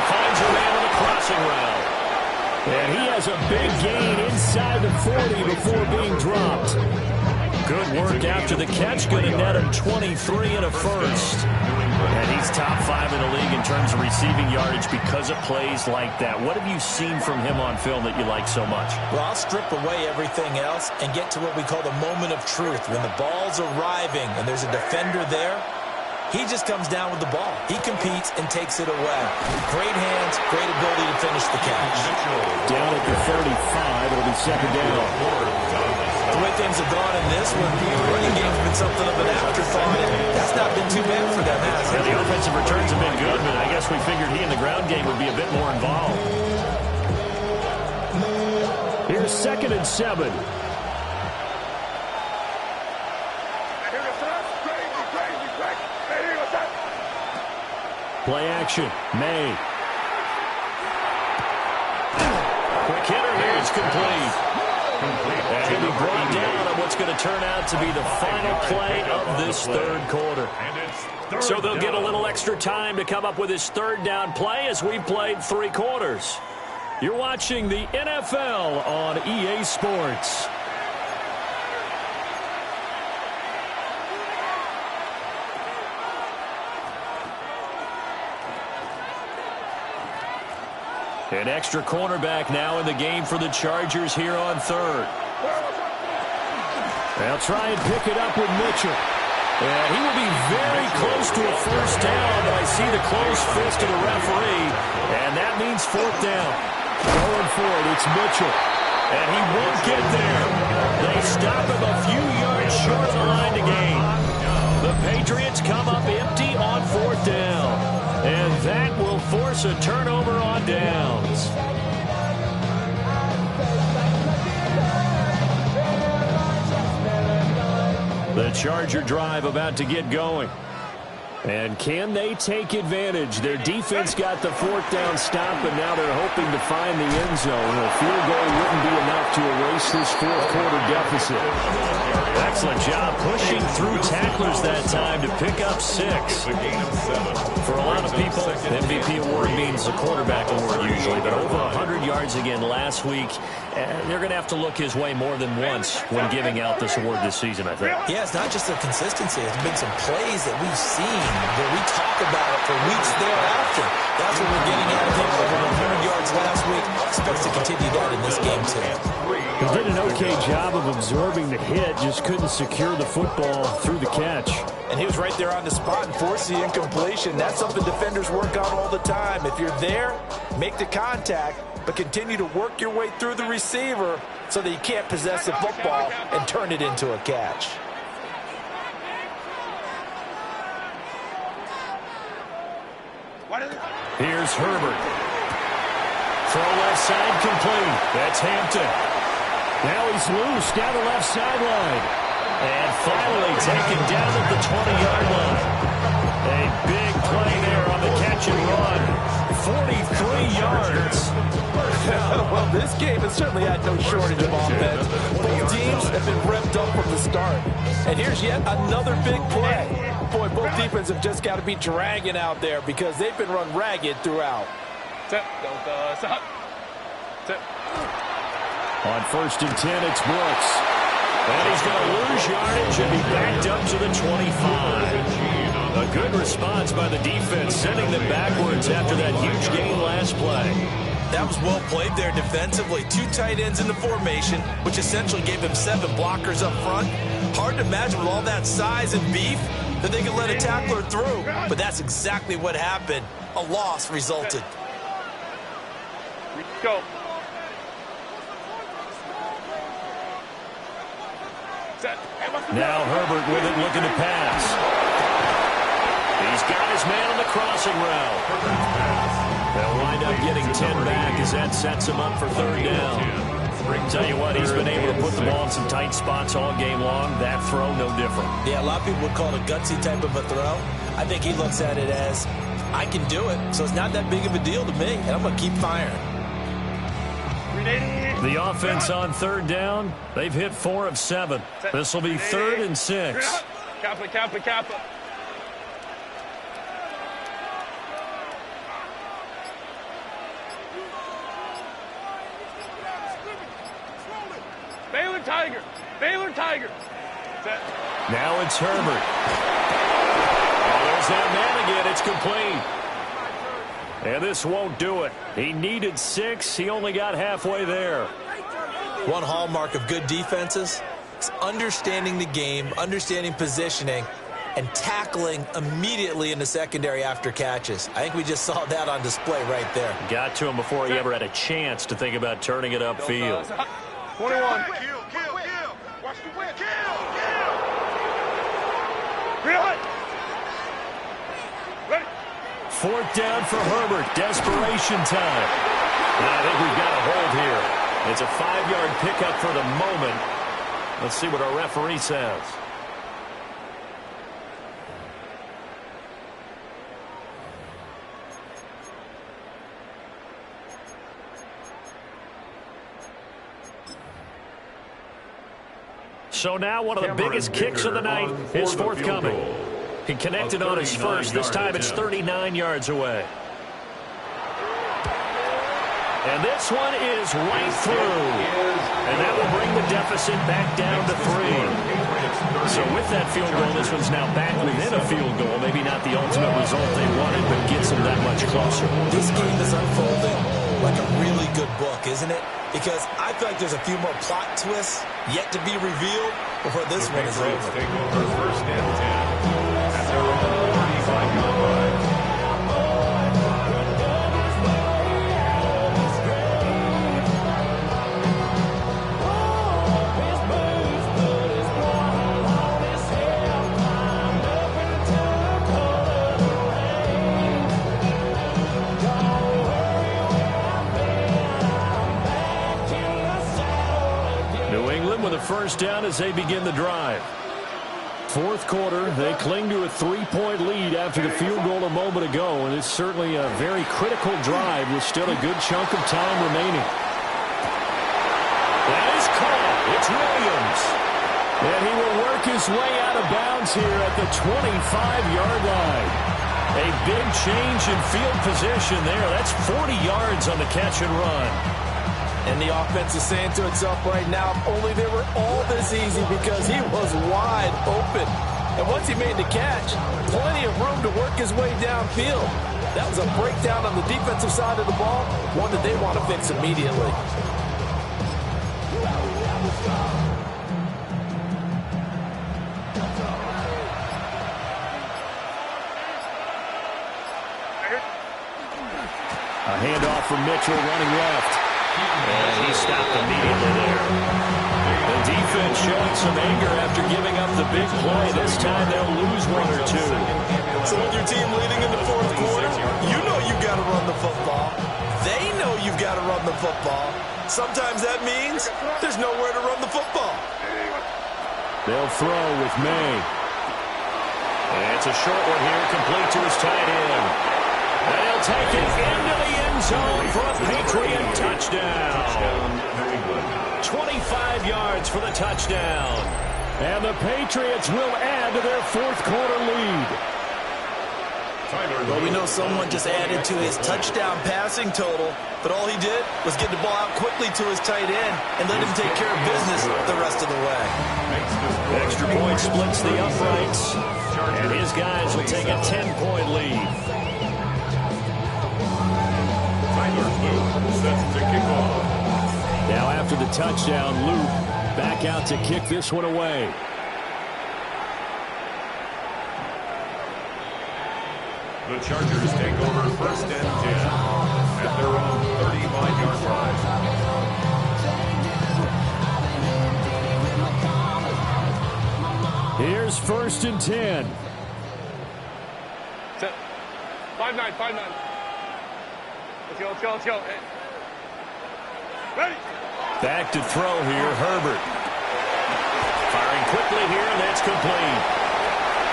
Finds a man on the crossing route. And he has a big gain inside the 40 before being dropped. Good work after the catch. Going to net him 23 and a first. And he's top 5 in the league in terms of receiving yardage because of plays like that. What have you seen from him on film that you like so much? Well, I'll strip away everything else and get to what we call the moment of truth. When the ball's arriving and there's a defender there, he just comes down with the ball. He competes and takes it away. Great hands, great ability to finish the catch. Down at the 35, it'll be 2nd down. The way things have gone in this one, the running game's been something of an afterthought, and that's not been too bad for them, has it? Yeah, the offensive returns have been good, but I guess we figured he in the ground game would be a bit more involved. Here's 2nd and 7. Play action. May. Quick hitter here. It's complete. And he'll be brought down on what's going to turn out to be the final play of this third quarter. So they'll get a little extra time to come up with his third down play as we played 3 quarters. You're watching the NFL on EA Sports. An extra cornerback now in the game for the Chargers here on third. They'll try and pick it up with Mitchell. And he will be very close to a first down, but I see the closed fist of the referee, and that means 4th down. Going for it, it's Mitchell. And he won't get there. They stop him a few yards short of the line to gain. The Patriots come up empty on 4th down. And that will force a turnover on downs. The Charger drive about to get going. And can they take advantage? Their defense got the 4th down stop, and now they're hoping to find the end zone. A field goal wouldn't be enough to erase this 4th quarter deficit. Excellent job pushing through tacklers that time to pick up 6. For a lot of people, the MVP award means a quarterback award usually, but over 100 yards again last week. They're going to have to look his way more than once when giving out this award this season, I think. Yeah, it's not just the consistency. It's been some plays that we've seen where we talk about it for weeks thereafter. That's what we're getting out of him. Over 100 yards last week. Expects to continue that in this game, too. He did an okay job of absorbing the hit, just couldn't secure the football through the catch. And he was right there on the spot and forced the incompletion. That's something defenders work on all the time. If you're there, make the contact, but continue to work your way through the receiver so that you can't possess the football and turn it into a catch. Here's Herbert. Throw left side complete. That's Hampton. Now he's loose down the left sideline. And finally taken down at the 20-yard line. A big play there on the catch and run. 43 yards. Well, this game has certainly had no shortage of offense. Both teams have been revved up from the start. And here's yet another big play. Boy, both defenses have just got to be dragging out there because they've been run ragged throughout. On 1st and 10, it's Brooks. And he's going to lose yardage and be backed up to the 25. A good response by the defense, sending them backwards after that huge gain last play. That was well played there defensively. 2 tight ends in the formation, which essentially gave him 7 blockers up front. Hard to imagine with all that size and beef that they could let a tackler through. But that's exactly what happened. A loss resulted. Go. Now Herbert with it, looking to pass. He's got his man on the crossing route. They'll wind up getting 10 back as that sets him up for 3rd down. Tell you what, he's been able to put the ball in some tight spots all game long. That throw, no different. Yeah, a lot of people would call it a gutsy type of a throw. I think he looks at it as, I can do it, so it's not that big of a deal to me, and I'm going to keep firing. The offense on 3rd down, they've hit 4 of 7. This will be 3rd and 6. Kappa. Baylor Tiger. Now it's Herbert. Oh, there's that man again. It's complete. And this won't do it. He needed 6. He only got halfway there. One hallmark of good defenses is understanding the game, understanding positioning, and tackling immediately in the secondary after catches. I think we just saw that on display right there. Got to him before he ever had a chance to think about turning it upfield. 21. Watch the win. Ready. 4th down for Herbert. Desperation time. And I think we've got a hold here. It's a 5-yard pickup for the moment. Let's see what our referee says. So now one of the biggest kicks of the night is forthcoming. He connected on his first. This time it's 39 yards away. And this one is right through. And that will bring the deficit back down to 3. So with that field goal, this one's now back within a field goal. Maybe not the ultimate result they wanted, but gets them that much closer. This game is unfolding like a really good book, isn't it? Because I feel like there's a few more plot twists yet to be revealed before this one is over. Take over first and 10 at their own 35-yard line. First down as they begin the drive. Fourth quarter, they cling to a 3-point lead after the field goal a moment ago, and it's certainly a very critical drive with still a good chunk of time remaining. That is caught. It's Williams. And he will work his way out of bounds here at the 25-yard line. A big change in field position there. That's 40 yards on the catch and run. And the offense is saying to itself right now, if only they were all this easy, because he was wide open. And once he made the catch, plenty of room to work his way downfield. That was a breakdown on the defensive side of the ball, one that they want to fix immediately. A handoff from Mitchell running left. And he stopped immediately there. The defense showing some anger after giving up the big play. This time they'll lose one or two. So with your team leading in the fourth quarter, you know you've got to run the football. They know you've got to run the football. Sometimes that means there's nowhere to run the football. They'll throw with May. And it's a short one here, complete to his tight end. And he'll take it into the end zone for a Patriot touchdown. 25 yards for the touchdown. And the Patriots will add to their fourth quarter lead. Well, we know someone just added to his touchdown passing total, but all he did was get the ball out quickly to his tight end and let him take care of business the rest of the way. Extra point splits the uprights, and his guys will take a 10-point lead. Sets to kick off. Now after the touchdown, Luke back out to kick this one away. The Chargers take over first and 10 at their own 35-yard line. Here's first and 10. 5-9, 5-9. Let's go. Hey. Ready? Back to throw here, Herbert. Firing quickly here, and that's complete.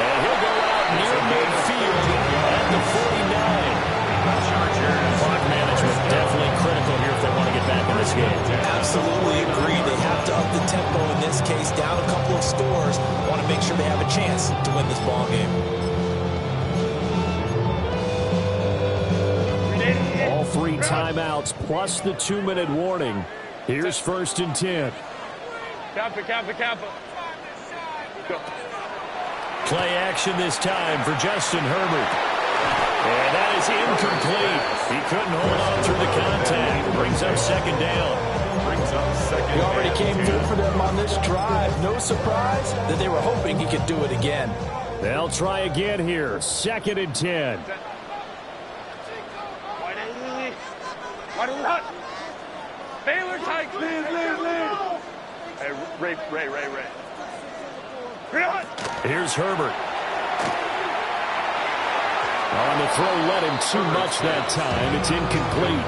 And he'll go out near midfield at the 49. Clock management definitely critical here if they want to get back in this game. Absolutely agree. They have to up the tempo in this case, down a couple of scores. Want to make sure they have a chance to win this ball game. All 3 timeouts plus the 2-minute warning. Here's first and 10. Kappa. Go. Play action this time for Justin Herbert. And that is incomplete. He couldn't hold on through the contact. Brings up second down. He already came through for them on this drive. No surprise that they were hoping he could do it again. They'll try again here. Second and 10. Why do we not? Baylor tight. Lead. Hey, Ray. Here's Herbert. On the throw, let him too much that time. It's incomplete.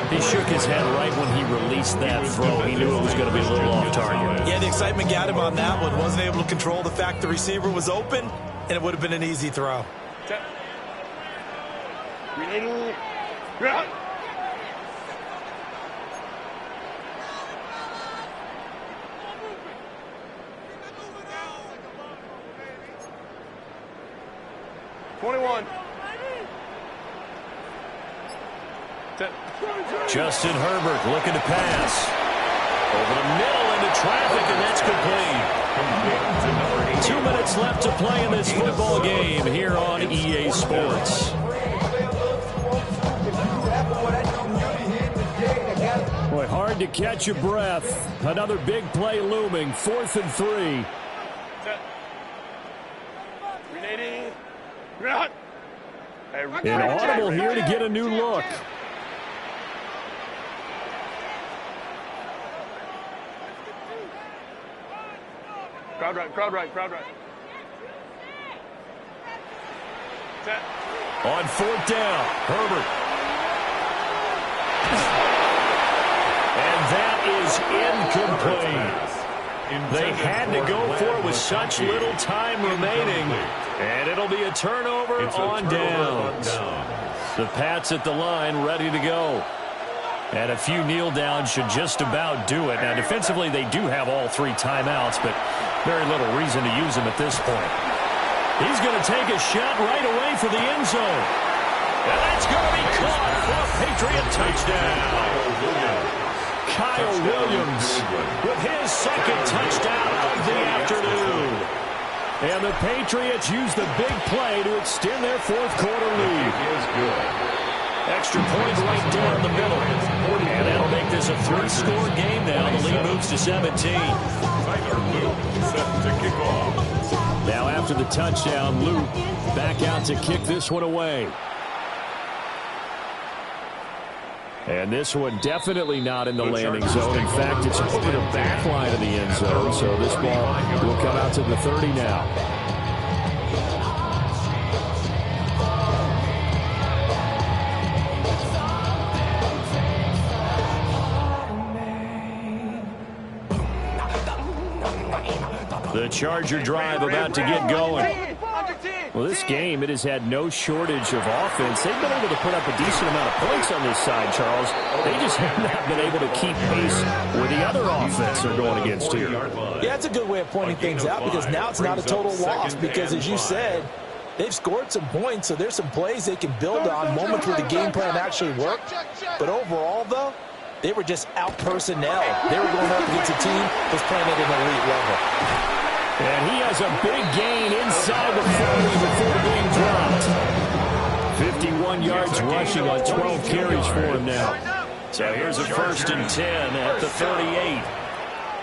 He shook his head right when he released that throw. He knew it was going to be a little off target. Yeah, the excitement got him on that one. Wasn't able to control the fact the receiver was open, and it would have been an easy throw. 21. Justin Herbert looking to pass. Over the middle into traffic, and that's complete. 2 minutes left to play in this football game here on EA Sports. Boy, hard to catch your breath. Another big play looming. 4th and 3. Inaudible here to get a new look. Crowd right, crowd right, crowd right. On 4th down, Herbert. And that is incomplete. They had to go for it with such little time remaining. And it'll be a turnover on downs. The Pats at the line ready to go. And a few kneel downs should just about do it. Now, defensively, they do have all 3 timeouts, but very little reason to use them at this point. He's going to take a shot right away for the end zone. And that's going to be caught for a Patriot touchdown. Kyle Williams with his 2nd touchdown of the afternoon. And the Patriots use the big play to extend their 4th quarter lead. Extra point right down the middle. And that'll make this a 3-score game now. The lead moves to 17. Now after the touchdown, Lou back out to kick this one away. And this one definitely not in the landing zone. In fact, it's over the back line of the end zone. So this ball will come out to the 30 now. The Charger drive about to get going. Well, this game, it has had no shortage of offense. They've been able to put up a decent amount of points on this side, Charles. They just have not been able to keep pace with the other offense they're going against here. Yeah, it's a good way of pointing things out because now it's not a total loss because, as you said, they've scored some points, so there's some plays they can build on, moments where the game plan actually worked. But overall, though, they were just out-personnel. They were going up against a team that was playing at an elite level. And he has a big gain inside the 40 before being dropped. 51 yards rushing on 12 carries for him now. So here's a 1st and 10 at the 38.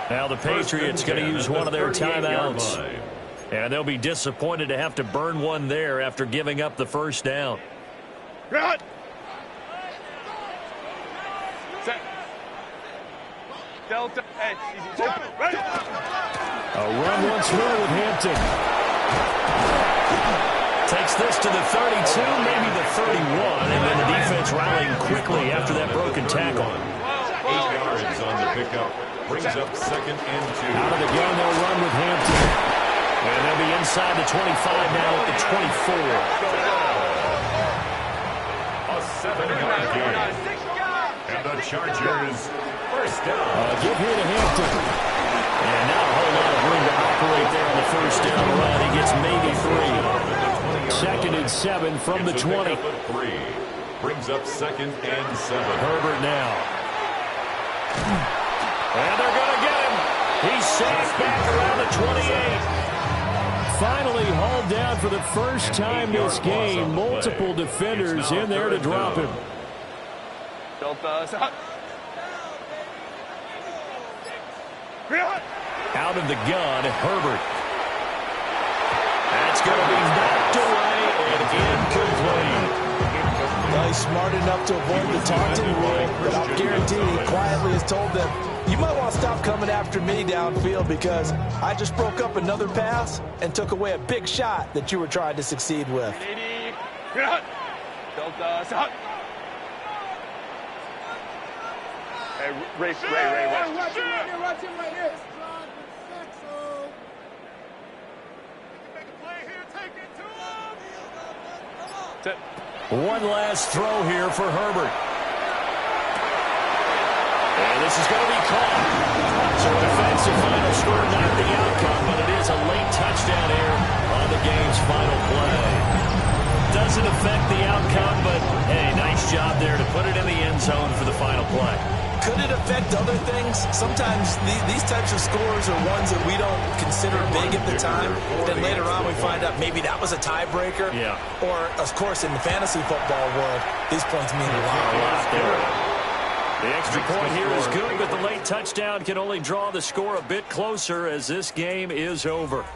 Now the Patriots going to use one of their timeouts. And they'll be disappointed to have to burn one there after giving up the 1st down. Delta. Hey, easy. A run once more with Hampton. Takes this to the 32, maybe the 31, and then the defense rallying quickly after that broken tackle. 8 yards on the pickup. Brings up 2nd and 2. Out of the gun, they'll run with Hampton. And they'll be inside the 25 now at the 24. A 7-yard gain. And the Chargers 1st down. Give here to Hampton. And not a whole lot of room to operate there on the 1st down run. He gets maybe 3. 2nd and 7 from the 20. 3. Brings up 2nd and 7. Herbert now. And they're going to get him. He's safe back around the 28. Finally hauled down for the first time this game. Multiple defenders in there to drop him. Out of the gun, Herbert. That's going to be knocked away and incomplete. Well, he's smart enough to avoid the taunting rule, but I'll guarantee he quietly has told them, you might want to stop coming after me downfield because I just broke up another pass and took away a big shot that you were trying to succeed with. Hey, Ray. Watch him right here. One last throw here for Herbert. And this is going to be caught. So a defensive final score, not the outcome, but it is a late touchdown here on the game's final play. doesn't affect the outcome, but, hey, nice job there to put it in the end zone for the final play. Could it affect other things? Sometimes these types of scores are ones that we don't consider big at the time. Then later on we find out maybe that was a tiebreaker. Yeah. Or, of course, in the fantasy football world, these points mean a lot. The extra point here is good, but the late touchdown can only draw the score a bit closer as this game is over.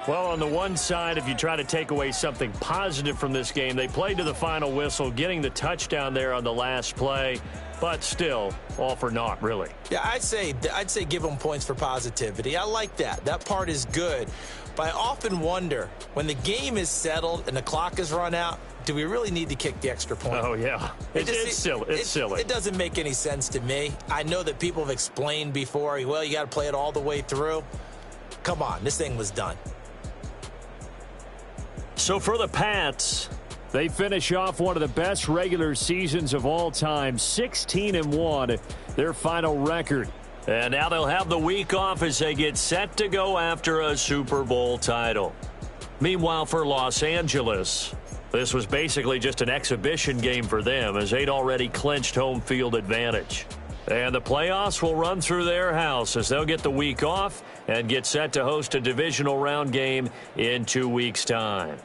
Well, on the one side, if you try to take away something positive from this game, they played to the final whistle, getting the touchdown there on the last play, but still, all for naught, really. Yeah, I'd say give them points for positivity. I like that. That part is good. But I often wonder, when the game is settled and the clock is run out, do we really need to kick the extra point? Oh, yeah. It's silly. It's silly. It doesn't make any sense to me. I know that people have explained before, well, you got to play it all the way through. Come on, this thing was done. So for the Pats, they finish off one of the best regular seasons of all time, 16-1, their final record. And now they'll have the week off as they get set to go after a Super Bowl title. Meanwhile, for Los Angeles, this was basically just an exhibition game for them as they'd already clinched home field advantage. And the playoffs will run through their house as they'll get the week off and get set to host a divisional round game in 2 weeks' time.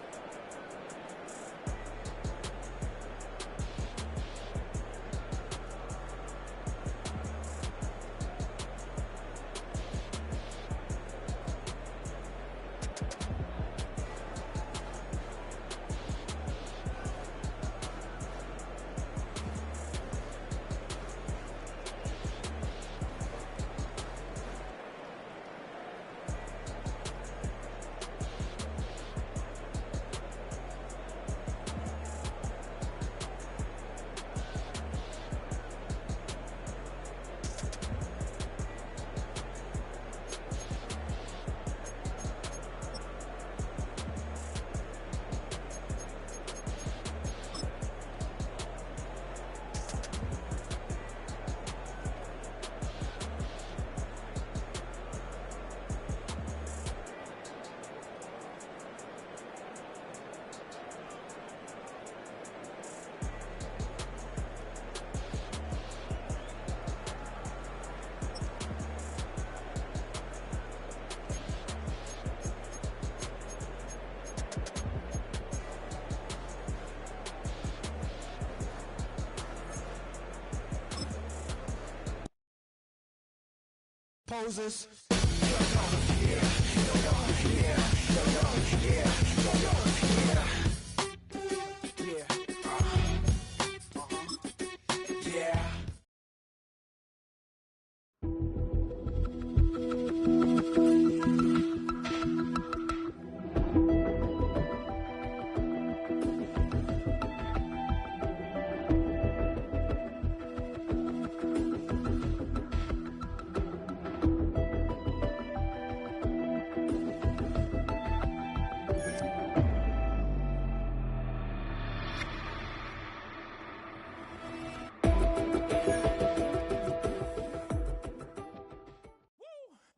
Poses.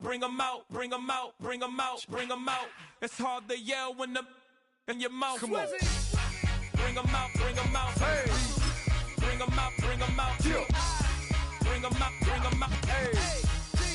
Bring 'em out, bring 'em out, bring 'em out, bring 'em out. It's hard to yell when the in your mouth. Come on. Bring 'em out, bring 'em out. Hey. Bring 'em out, bring 'em out. Yeah. Bring 'em out, bring 'em out. Hey.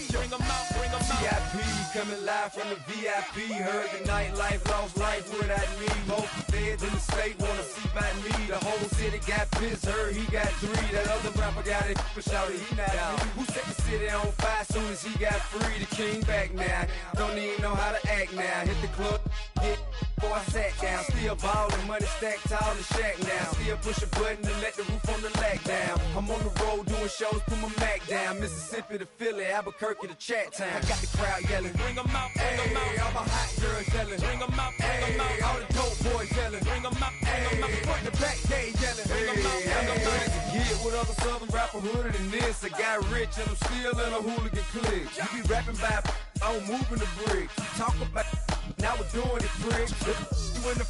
Bring 'em out, bring 'em out. VIP coming live from the VIP. Heard the nightlife, lost life without me. Both feds in the state wanna see about me. The whole city got pissed, heard he got 3. That other rapper got it, but shouted he not me. Who set the city on fire soon as he got free? The king back now, don't even know how to act now. Hit the club, hit before I sat down. Still ballin', money stacked tall in shack now. Still push a button to let the roof on the lag down. I'm on the road doing shows, put my Mac down. Mississippi to Philly, Albuquerque to Chat Town. I got the crowd yelling, bring 'em out, bring 'em out. All my hot girls yelling, bring 'em out, bring 'em out. All the dope boys yelling, bring 'em out, bring 'em out. Front the back, they yelling, bring 'em out, bring 'em out. Get with other southern rapper hooded than this. I got rich and I'm still in a hooligan clique. You be rapping by, I'm moving the bricks. Talk about, now we're doing it, bricks. You in the